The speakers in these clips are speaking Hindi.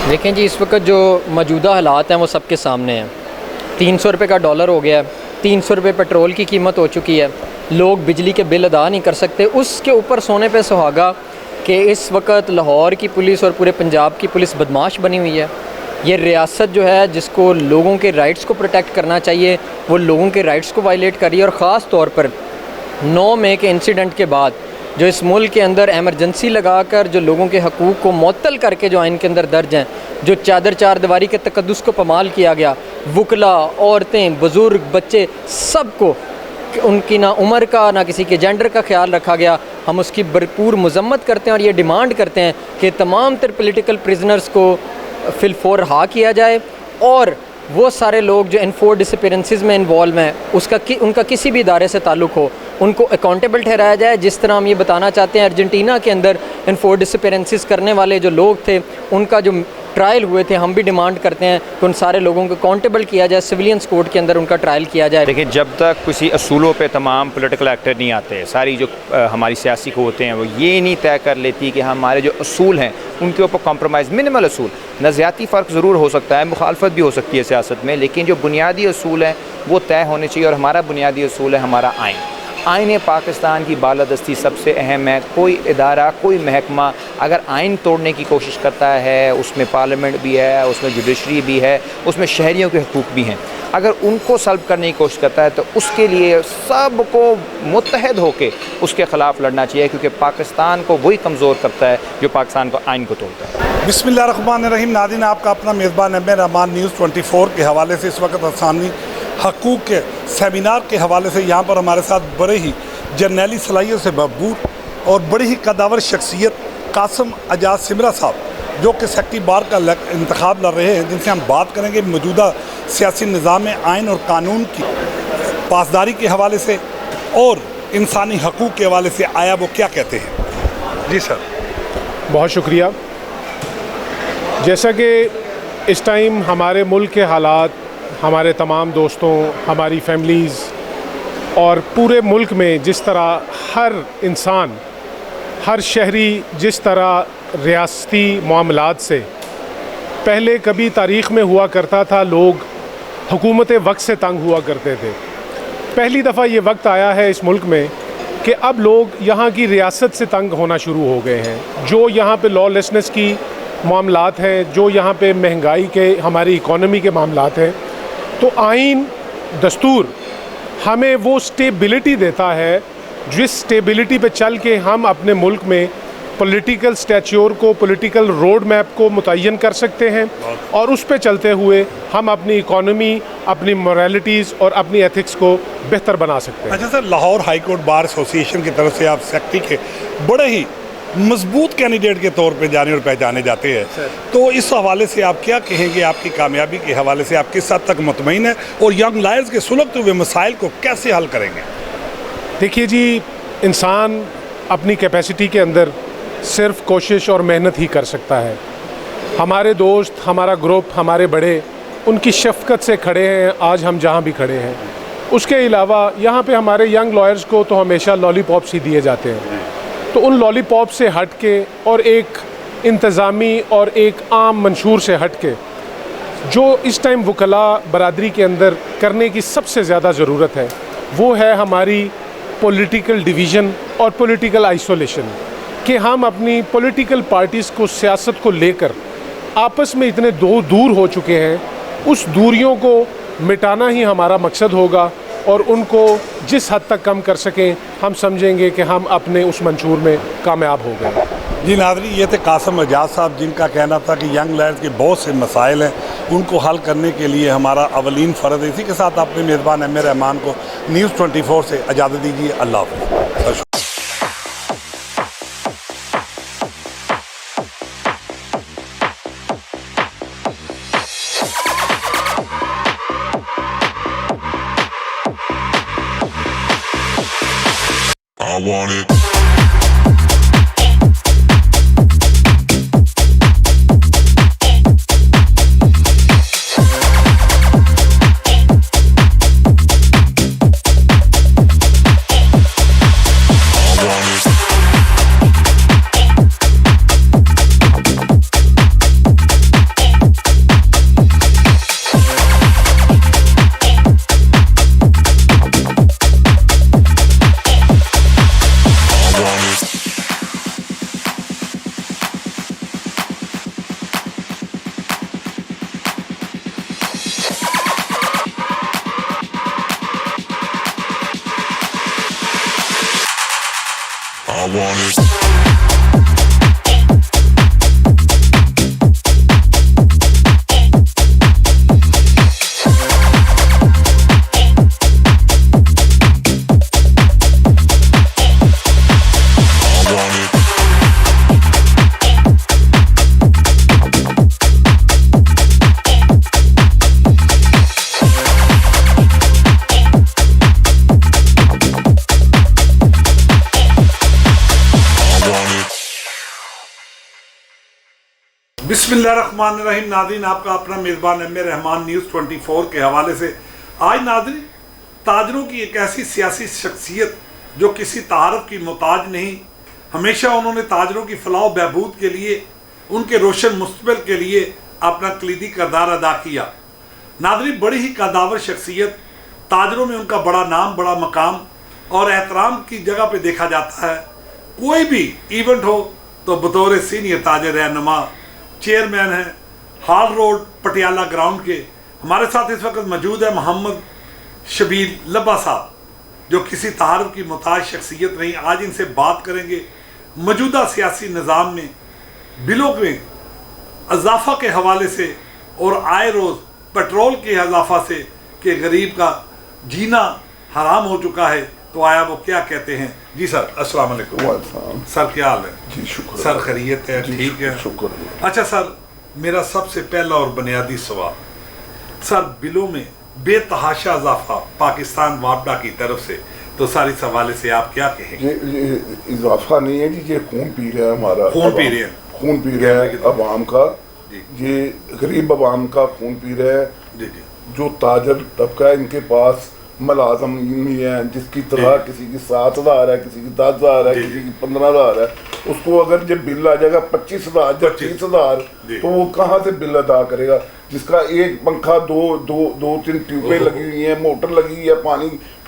देखें जी, इस वक्त जो मौजूदा हालात हैं वो सबके सामने हैं। 300 रुपये का डॉलर हो गया है, 300 रुपये पेट्रोल की कीमत हो चुकी है, लोग बिजली के बिल अदा नहीं कर सकते। उसके ऊपर सोने पे सुहागा कि इस वक्त लाहौर की पुलिस और पूरे पंजाब की पुलिस बदमाश बनी हुई है। ये रियासत जो है जिसको लोगों के राइट्स को प्रोटेक्ट करना चाहिए, वो लोगों के राइट्स को वायलेट कर रही है। और ख़ास तौर पर 9 मई के इंसिडेंट के बाद जो इस मुल्क के अंदर एमरजेंसी लगाकर जो लोगों के हकूक़ को मुअत्तल करके जो आइन के अंदर दर्ज हैं, जो चादर चार दीवारी के तकद्दुस को पमाल किया गया, वकला, औरतें, बुज़ुर्ग, बच्चे, सबको उनकी ना उम्र का ना किसी के जेंडर का ख्याल रखा गया। हम उसकी भरपूर मजम्मत करते हैं और ये डिमांड करते हैं कि तमाम तर पोलिटिकल प्रिजनर्स को फिलफोर रहा किया जाए और वो सारे लोग जो इनफोर्ड डिसअपीयरेंसेस में इन्वॉल्व हैं उनका किसी भी इदारे से ताल्लुक़ हो, उनको अकाउंटेबल ठहराया जाए। जिस तरह हम ये बताना चाहते हैं, अर्जेंटीना के अंदर इनफोर्ड डिसअपीयरेंसेस करने वाले जो लोग थे उनका जो ट्रायल हुए थे, हम भी डिमांड करते हैं कि उन सारे लोगों को अकाउंटेबल किया जाए, सिविलियंस कोर्ट के अंदर उनका ट्रायल किया जाए। देखिए, जब तक किसी असूलों पे तमाम पॉलिटिकल एक्टर नहीं आते, सारी जो हमारी सियासी क़ुव्वतें हैं वो ये नहीं तय कर लेती कि हमारे जो असूल हैं उनके ऊपर कॉम्प्रोमाइज़, मिनिमल असूल, नज़रियाती फ़र्क ज़रूर हो सकता है, मुखालफत भी हो सकती है सियासत में, लेकिन जो बुनियादी असूल हैं वो तय होने चाहिए। और हमारा बुनियादी असूल है हमारा आइन। आइन पाकिस्तान की बालादस्ती सबसे अहम है। कोई इदारा, कोई महकमा अगर आइन तोड़ने की कोशिश करता है, उसमें पार्लियामेंट भी है, उसमें जुडिशरी भी है, उसमें शहरियों के हकूक़ भी हैं, अगर उनको सल्व करने की कोशिश करता है तो उसके लिए सबको मुत्तहद होकर उसके ख़िलाफ़ लड़ना चाहिए, क्योंकि पाकिस्तान को वही कमज़ोर करता है जो पाकिस्तान को आइन को तोड़ता है। बिस्मिल्लाहिर्रहमानिर्रहीम। नाज़रीन, आपका अपना मेज़बान एम रहमान न्यूज़ 24 के हवाले से इस वक्त आसानी हकूक़ के सेमिनार के हवाले से यहाँ पर हमारे साथ बड़े ही जर्नैली सलाहियत से भरपूर और बड़ी ही कदावर शख्सियत कासिम एजाज सिमरा साहब, जो कि सेक्रेटरी बार का इंतखाब लड़ रहे हैं, जिनसे हम बात करेंगे मौजूदा सियासी निज़ाम में आइन और कानून की पासदारी के हवाले से और इंसानी हकूक़ के हवाले से आया वो क्या कहते हैं। जी सर। बहुत शुक्रिया। जैसा कि इस टाइम हमारे मुल्क के हालात, हमारे तमाम दोस्तों, हमारी फैमिलीज़ और पूरे मुल्क में जिस तरह हर इंसान, हर शहरी जिस तरह रियासती मामलात से पहले कभी तारीख़ में हुआ करता था, लोग हुकूमत वक्त से तंग हुआ करते थे। पहली दफ़ा ये वक्त आया है इस मुल्क में कि अब लोग यहाँ की रियासत से तंग होना शुरू हो गए हैं। जो यहाँ पे लॉलेसनेस की मामलात हैं, जो यहाँ पे महंगाई के, हमारी इकॉनमी के मामलात हैं, तो आइन, दस्तूर हमें वो स्टेबिलिटी देता है जिस स्टेबिलिटी पे चल के हम अपने मुल्क में पॉलिटिकल स्टैच्योर को, पॉलिटिकल रोड मैप को मुतय्यन कर सकते हैं और उस पे चलते हुए हम अपनी इकॉनमी, अपनी मोरालिटीज़ और अपनी एथिक्स को बेहतर बना सकते हैं। अच्छा sir, Lahore high court bar association की तरफ से आप सेक्रेटरी के बड़े ही मजबूत कैंडिडेट के तौर पे जाने और पहचाने जाते हैं, तो इस हवाले से आप क्या कहेंगे? आपकी कामयाबी के हवाले से आप किस हद तक मुतमईन हैं और यंग लायर्स के सुलगते हुए मसाइल को कैसे हल करेंगे? देखिए जी, इंसान अपनी कैपेसिटी के अंदर सिर्फ कोशिश और मेहनत ही कर सकता है। हमारे दोस्त, हमारा ग्रुप, हमारे बड़े उनकी शफ़क़त से खड़े हैं आज हम जहाँ भी खड़े हैं। उसके अलावा यहाँ पे हमारे यंग लॉयर्स को तो हमेशा लॉलीपॉप्स ही दिए जाते हैं, तो उन लॉलीपॉप से हट के और एक इंतज़ामी और एक आम मंशूर से हट के जो इस टाइम वकला बरादरी के अंदर करने की सबसे ज़्यादा ज़रूरत है, वो है हमारी पॉलिटिकल डिवीज़न और पॉलिटिकल आइसोलेशन। कि हम अपनी पॉलिटिकल पार्टीज़ को, सियासत को लेकर आपस में इतने दूर हो चुके हैं, उस दूरियों को मिटाना ही हमारा मकसद होगा और उनको जिस हद तक कम कर सकें हम समझेंगे कि हम अपने उस मंशूर में कामयाब हो गए। जी नाज़रीन, ये थे कासिम एजाज साहब, जिनका कहना था कि यंग लायर्स के बहुत से मसाइल हैं, उनको हल करने के लिए हमारा अवलीन फ़र्ज़ है। इसी के साथ अपने मेज़बान एम रहमान को न्यूज़ 24 से इजाज़त दीजिए। अल्लाह हाफ़िज़। I want it. I want it. I want it. I want it. I want it. बिस्मिल्लाहिर्रहमानिर्रहीम। नाज़रीन, आपका अपना मेज़बान एम ए रहमान न्यूज़ 24 के हवाले से आज नाज़रीन ताजरों की एक ऐसी सियासी शख्सियत जो किसी तारफ़ की मोहताज नहीं, हमेशा उन्होंने ताजरों की फलाह बहबूद के लिए, उनके रोशन मुस्तक़बिल के लिए अपना कलीदी किरदार अदा किया। नाज़रीन, बड़ी ही कदावर शख्सियत, ताजरों में उनका बड़ा नाम, बड़ा मकाम और एहतराम की जगह पे देखा जाता है। कोई भी इवेंट हो तो बतौर सीनियर ताजर रहनुमा चेयरमैन हैं हाल रोड पटियाला ग्राउंड के। हमारे साथ इस वक्त मौजूद है मोहम्मद शबीर लब्बा साहब, जो किसी तारुफ की मुताज शख्सियत नहीं। आज इनसे बात करेंगे मौजूदा सियासी निज़ाम में बिलों में इजाफा के हवाले से और आए रोज़ पेट्रोल के इजाफा से कि गरीब का जीना हराम हो चुका है, तो आया वो क्या कहते हैं। जी सर, अस्सलाम वालेकुम। सर क्या हाल है? जी शुक्र सर खैरियत है? ठीक है, शुक्र। अच्छा सर, मेरा सबसे पहला और बुनियादी सवाल, सर बिलों में बेतहाशा इजाफा पाकिस्तान वापडा की तरफ से, तो सर इस हवाले से आप क्या कहेंगे? ये इजाफा नहीं है जी, ये खून पी रहा है हमारा। खून पी रहे हैं, खून पी रहा है अवाम का, ये गरीब अवाम का खून पी रहा है। जी जी, जो ताजर तबका है, इनके पास मुलाजम नहीं है, जिसकी तरह किसी की 7,000 है, किसी की 10,000 है, किसी की 15,000 है, उसको अगर जब बिल आ जाएगा 25,000 या 30,000, तो वो कहाँ से बिल अदा करेगा? जिसका एक पंखा, दो तीन ट्यूबें लगी हुई हैं, मोटर लगी हुई है,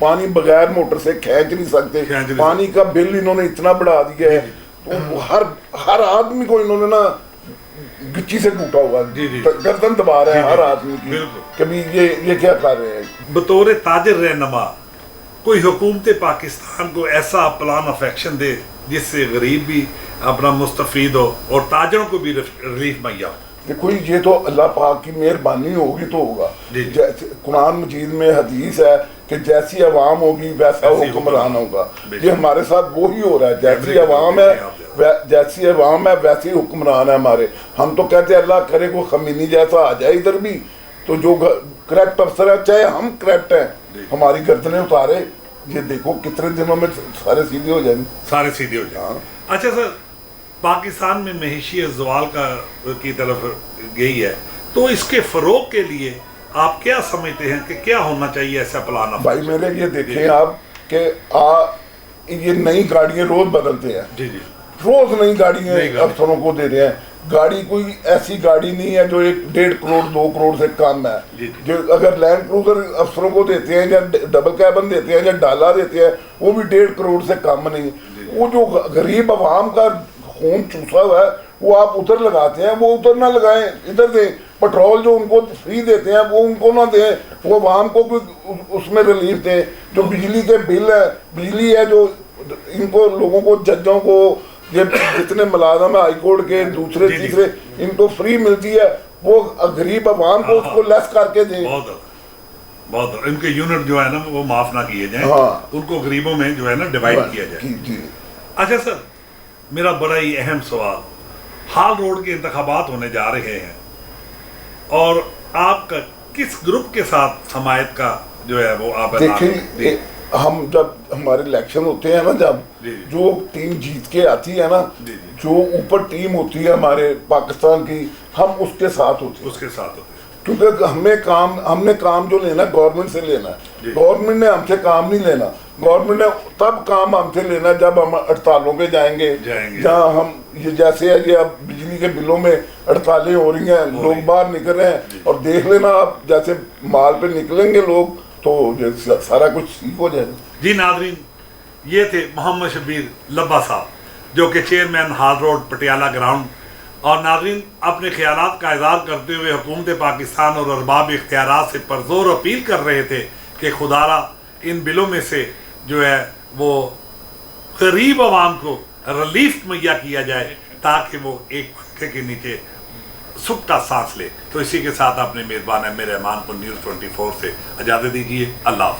पानी बगैर मोटर से खींच नहीं सकते। पानी का बिल इन्होंने इतना बढ़ा दिया है, तो हर आदमी को इन्होंने ना गिच्ची से कूटा हुआ, गर्दन दबा रहे हैं हर आदमी की। कभी ये क्या कर रहे हैं? बतौर ताजर रहनुमा कोई हुकूमत पाकिस्तान को ऐसा प्लान ऑफ एक्शन दे जिससे गरीब भी अपना मुस्तफीद हो और ताजरों को भी रिलीफ मुहैया हो। देखो, ये तो अल्लाह पाक की मेहरबानी होगी तो होगा। जैसे कुरान मजीद में हदीस है कि जैसी अवाम होगी वैसा हुक्मरान होगा। ये हमारे साथ वो ही हो रहा है, जैसी अवाम है वैसे ही हुक्मरान है हमारे। हम तो कहते हैं अल्लाह करे को खमीनी जैसा आ जाए इधर भी, तो जो करप्ट अफसर है, चाहे हम करप्ट हैं, हमारी गर्दनें उतारे। ये देखो कितने दिनों में सारे सीधे हो जाएंगे, सारे सीधे हो जाएंगे। अच्छा सर, पाकिस्तान में महीशियत ज़वाल की तरफ गई है, तो इसके फ़रोग के लिए आप क्या समझते हैं कि क्या होना चाहिए ऐसा प्लान? भाई मेरे ये देखें आप कि ये नई गाड़ियाँ रोज बदलते हैं। जी जी, रोज नई गाड़ियाँ अफसरों को दे रहे हैं। गाड़ी कोई ऐसी गाड़ी नहीं है जो 1.5 करोड़ 2 करोड़ से कम है। जो अगर लैंड क्रूजर अफसरों को देते हैं या डबल कैबन देते हैं या डाला देते हैं, वो भी 1.5 करोड़ से कम नहीं। वो जो गरीब अवाम का खून चूसा हुआ है, वो आप उधर लगाते हैं, वो उधर ना लगाएं, इधर दें। पेट्रोल जो उनको फ्री देते हैं वो उनको ना दें, वो अवाम को भी उसमें रिलीफ दें। जो बिजली के बिल है, बिजली है जो इनको लोगों को, जजों को, ये जितने मुलाजम है हाई कोर्ट के, दूसरे तीसरे, इनको फ्री मिलती है, वो गरीब अवाम को उसको लेस करके दें। बहुत इनके यूनिट जो है ना वो माफ ना किए जाए। हाँ। उनको गरीबों में जो है ना डिवाइड किया जाए। अच्छा सर, मेरा बड़ा ही अहम सवाल, हाल रोड के इंतखाबात होने जा रहे हैं और आपका किस ग्रुप के साथ हमायत का जो है वो आप देखिए, हम जब हमारे इलेक्शन होते हैं ना, जब जो टीम जीत के आती है ना, जो ऊपर टीम होती है हमारे पाकिस्तान की, हम उसके साथ होते हैं। क्योंकि हमने काम जो लेना गवर्नमेंट से लेना है। गवर्नमेंट ने हमसे काम नहीं लेना। गवर्नमेंट ने तब काम हमसे लेना जब हम हड़तालों पे जाएंगे। जहाँ हम ये जैसे है, ये अब बिजली के बिलों में हड़तालें हो रही हैं, लोग बाहर निकल रहे हैं, और देख लेना आप जैसे माल पे निकलेंगे लोग तो सारा कुछ ठीक हो जाएगा। जी नाज़रीन, ये थे मोहम्मद शबीर लब्बा साहब, जो कि चेयरमैन हाल रोड पटियाला ग्राउंड। और नाज़रीन, अपने ख्यालात का इज़हार करते हुए हुकूमत पाकिस्तान और अरबाब इख्तियारात से परज़ोर अपील कर रहे थे कि खुदारा इन बिलों में से जो है वो गरीब आवाम को रिलीफ मुहैया किया जाए ताकि वो एक पंखे के नीचे सुख का सांस ले। तो इसी के साथ अपने मेज़बान एम ए रहमान को न्यूज़ 24 से इजाज़त दीजिए। अल्लाह हाफ़िज़।